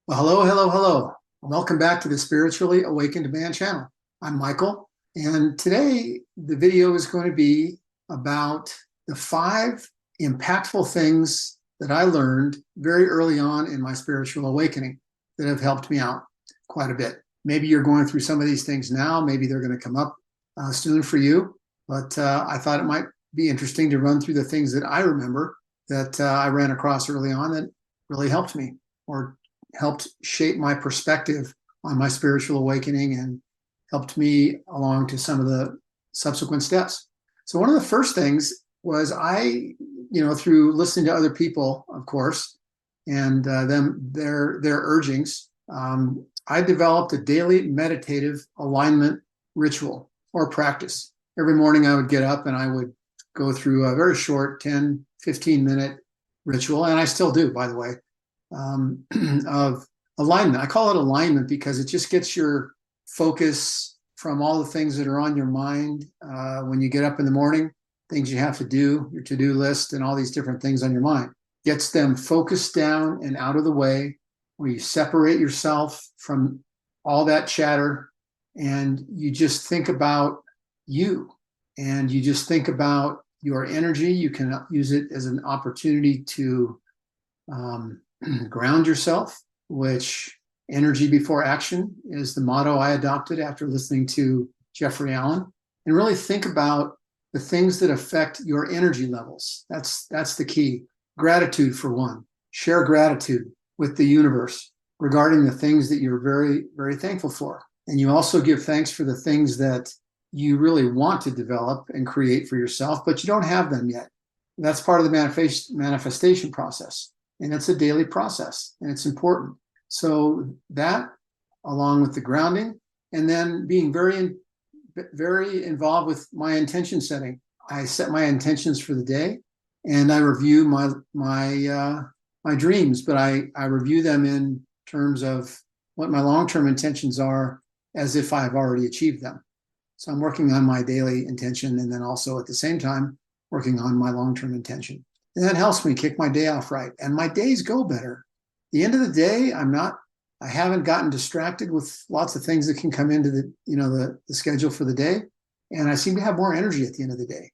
Well, hello, hello, hello. Welcome back to the Spiritually Awakened Man channel. I'm Michael, and today the video is going to be about the 5 impactful things that I learned very early on in my spiritual awakening that have helped me out quite a bit. Maybe you're going through some of these things now. Maybe they're going to come up soon for you, but I thought it might be interesting to run through the things that I remember that I ran across early on that really helped me or helped shape my perspective on my spiritual awakening and helped me along to some of the subsequent steps. So one of the first things was through listening to other people, of course, and their urgings, I developed a daily meditative alignment ritual or practice. Every morning I would get up and I would go through a very short 10, 15-minute ritual, and I still do, by the way, of alignment. I call it alignment because it just gets your focus from all the things that are on your mind when you get up in the morning, things you have to do, your to-do list, and all these different things on your mind. Gets them focused down and out of the way, where you separate yourself from all that chatter and you just think about you, and you just think about your energy. You can use it as an opportunity to ground yourself, which energy before action is the motto I adopted after listening to Jeffrey Allen, and really think about the things that affect your energy levels. That's the key. Gratitude, for one. Share gratitude with the universe regarding the things that you're very, very thankful for. And you also give thanks for the things that you really want to develop and create for yourself, but you don't have them yet. That's part of the manifestation process. And it's a daily process, and it's important. So that, along with the grounding, and then being very, very involved with my intention setting. I set my intentions for the day, and I review my dreams, but I review them in terms of what my long-term intentions are, as if I've already achieved them. So I'm working on my daily intention, and then also at the same time working on my long-term intention. And that helps me kick my day off right. And my days go better. At the end of the day, I haven't gotten distracted with lots of things that can come into the schedule for the day. And I seem to have more energy at the end of the day.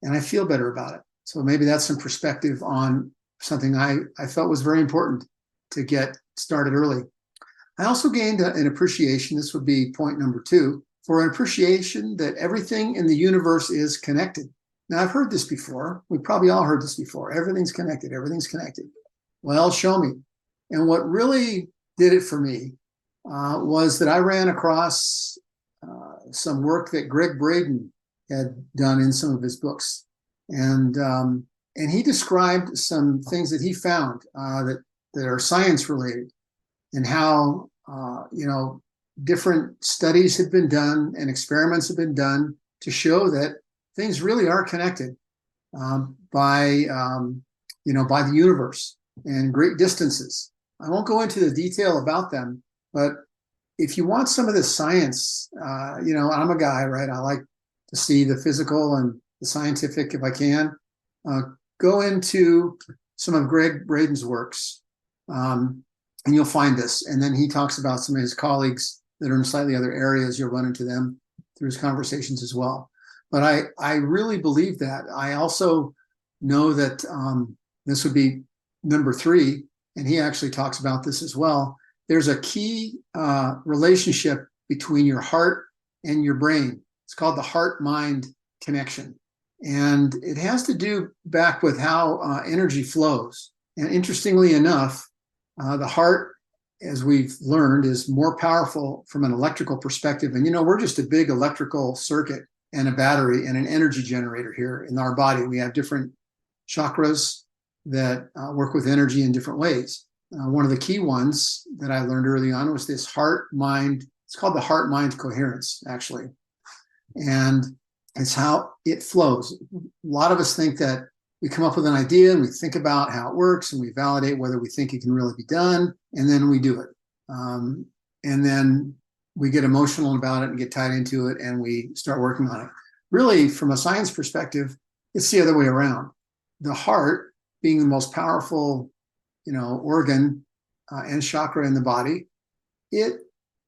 And I feel better about it. So maybe that's some perspective on something I felt was very important to get started early. I also gained an appreciation, this would be point number 2, for an appreciation that everything in the universe is connected. Now, I've heard this before. We probably all heard this before. Everything's connected. Everything's connected. Well, show me. And what really did it for me was that I ran across some work that Greg Braden had done in some of his books. And he described some things that he found that are science related, and how, different studies have been done and experiments have been done to show that things really are connected by the universe and great distances. I won't go into the detail about them, but if you want some of this science, I'm a guy, right? I like to see the physical and the scientific if I can. Go into some of Greg Braden's works, and you'll find this. And then he talks about some of his colleagues that are in slightly other areas. You'll run into them through his conversations as well. But I really believe that. I also know that this would be number 3, and he actually talks about this as well. There's a key relationship between your heart and your brain. It's called the heart-mind connection. And it has to do back with how energy flows. And interestingly enough, the heart, as we've learned, is more powerful from an electrical perspective. And, we're just a big electrical circuit and a battery and an energy generator here in our body. We have different chakras that work with energy in different ways. One of the key ones that I learned early on was this heart-mind. It's called the heart-mind coherence, actually. And it's how it flows. A lot of us think that we come up with an idea and we think about how it works and we validate whether we think it can really be done, and then we do it. And then we get emotional about it and get tied into it, and we start working on it. Really, from a science perspective, it's the other way around. The heart, being the most powerful, organ and chakra in the body, it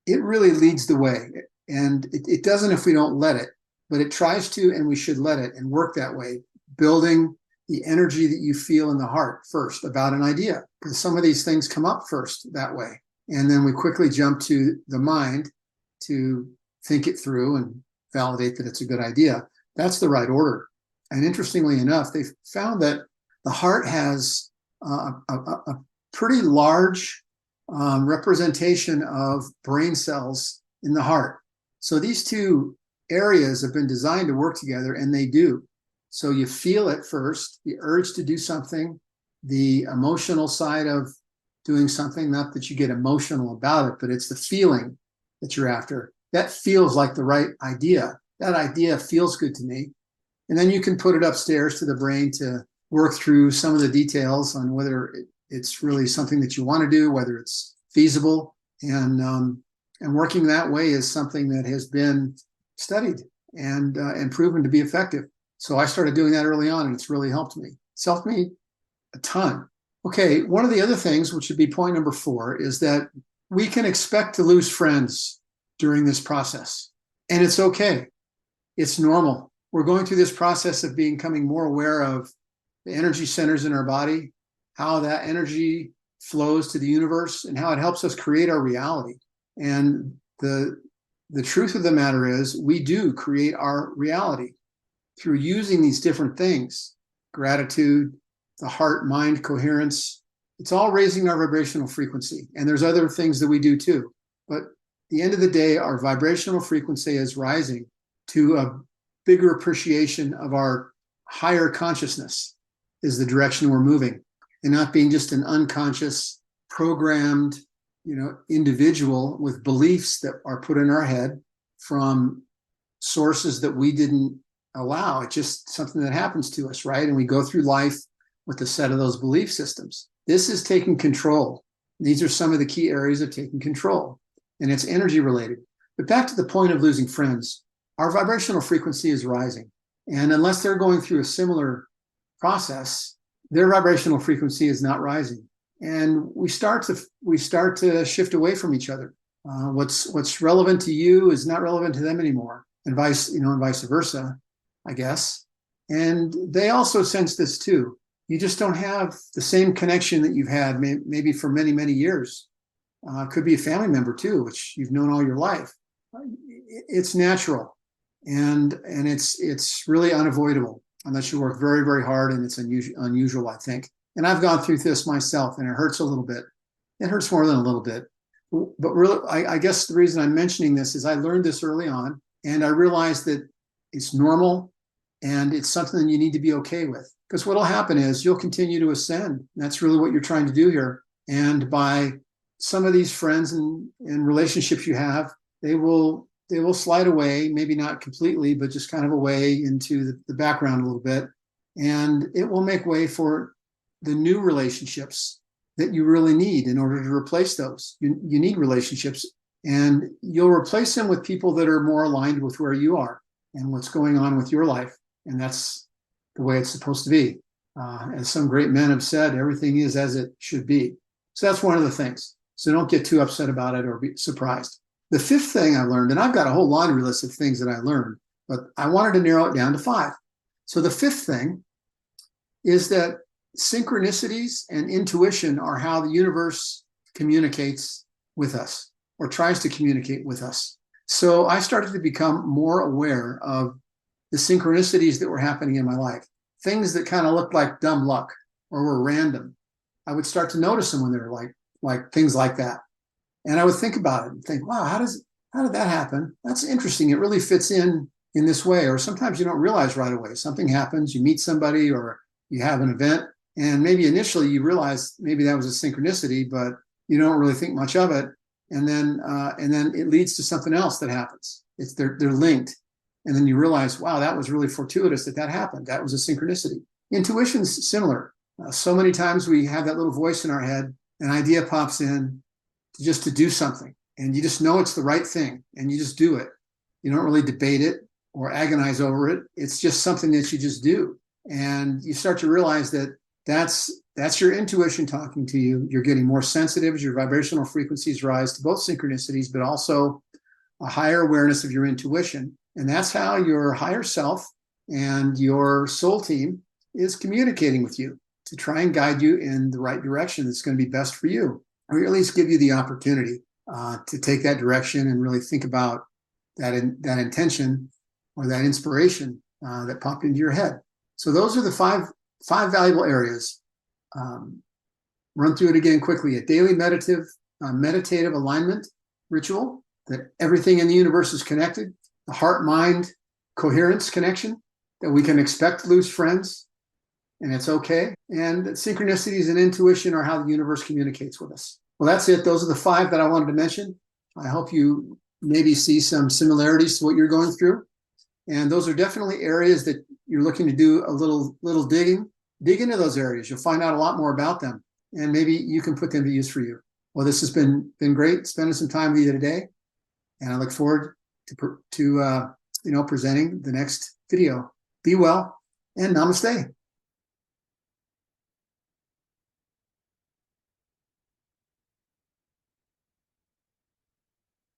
really leads the way. And it doesn't if we don't let it, but it tries to, and we should let it and work that way, building the energy that you feel in the heart first about an idea, because some of these things come up first that way. And then we quickly jump to the mind to think it through and validate that it's a good idea. That's the right order. And interestingly enough, they found that the heart has a pretty large representation of brain cells in the heart. So these two areas have been designed to work together, and they do. So you feel it first, the urge to do something, the emotional side of doing something, not that you get emotional about it, but it's the feeling that you're after. That feels like the right idea. That idea feels good to me. And then you can put it upstairs to the brain to work through some of the details on whether it's really something that you want to do, whether it's feasible. And working that way is something that has been studied and proven to be effective. So I started doing that early on, and it's really helped me. It's helped me a ton. Okay, one of the other things, which would be point number 4, is that we can expect to lose friends during this process. And it's okay. It's normal. We're going through this process of becoming more aware of the energy centers in our body, how that energy flows to the universe, and how it helps us create our reality. And the truth of the matter is, we do create our reality through using these different things: gratitude, the heart-mind coherence. It's all raising our vibrational frequency. And there's other things that we do too. But at the end of the day, our vibrational frequency is rising to a bigger appreciation of our higher consciousness is the direction we're moving, and not being just an unconscious, programmed, individual with beliefs that are put in our head from sources that we didn't allow. It's just something that happens to us, right? And we go through life with a set of those belief systems. This is taking control. These are some of the key areas of taking control, and it's energy related. But back to the point of losing friends, our vibrational frequency is rising. And unless they're going through a similar process, their vibrational frequency is not rising. And we start to shift away from each other. What's relevant to you is not relevant to them anymore, and vice versa, I guess. And they also sense this too. You just don't have the same connection that you've had maybe for many, many years. Could be a family member too, which you've known all your life. It's natural, and it's really unavoidable unless you work very, very hard, and it's unusual, I think. And I've gone through this myself, and it hurts a little bit. It hurts more than a little bit. But really, I guess the reason I'm mentioning this is I learned this early on, and I realized that it's normal, and it's something that you need to be okay with. Because what'll happen is you'll continue to ascend. That's really what you're trying to do here. And by some of these friends and relationships you have, they will slide away, maybe not completely, but just kind of away into the background a little bit. And it will make way for the new relationships that you really need in order to replace those. You need relationships, and you'll replace them with people that are more aligned with where you are and what's going on with your life. And that's the way it's supposed to be. As some great men have said, everything is as it should be. So that's one of the things. So don't get too upset about it or be surprised. The 5th thing I learned, and I've got a whole laundry list of things that I learned, but I wanted to narrow it down to 5. So the 5th thing is that synchronicities and intuition are how the universe communicates with us, or tries to communicate with us. So I started to become more aware of the synchronicities that were happening in my life, things that kind of looked like dumb luck or were random. I would start to notice them when they were like things like that. And I would think about it and think, wow, how did that happen? That's interesting. It really fits in this way. Or sometimes you don't realize right away. Something happens, you meet somebody, or you have an event, and maybe initially you realize maybe that was a synchronicity, but you don't really think much of it. And then it leads to something else that happens. They're linked. And then you realize, wow, that was really fortuitous that happened. That was a synchronicity. Intuition's similar. So many times we have that little voice in our head, an idea pops in to do something, and you just know it's the right thing, and you just do it. You don't really debate it or agonize over it. It's just something that you just do. And you start to realize that that's That's your intuition talking to you. You're getting more sensitive as your vibrational frequencies rise to both synchronicities, but also a higher awareness of your intuition. And that's how your higher self and your soul team is communicating with you to try and guide you in the right direction that's going to be best for you, or at least give you the opportunity to take that direction and really think about that intention or that inspiration that popped into your head. So those are the five valuable areas. Run through it again quickly. A daily meditative alignment ritual, that everything in the universe is connected. The heart-mind coherence connection, that we can expect to lose friends, and it's okay. And that synchronicities and intuition are how the universe communicates with us. Well, that's it. Those are the 5 that I wanted to mention. I hope you maybe see some similarities to what you're going through. And those are definitely areas that you're looking to do a little digging. Dig into those areas. You'll find out a lot more about them, and maybe you can put them to use for you. Well, this has been great spending some time with you today, and I look forward to presenting the next video. Be well, and namaste.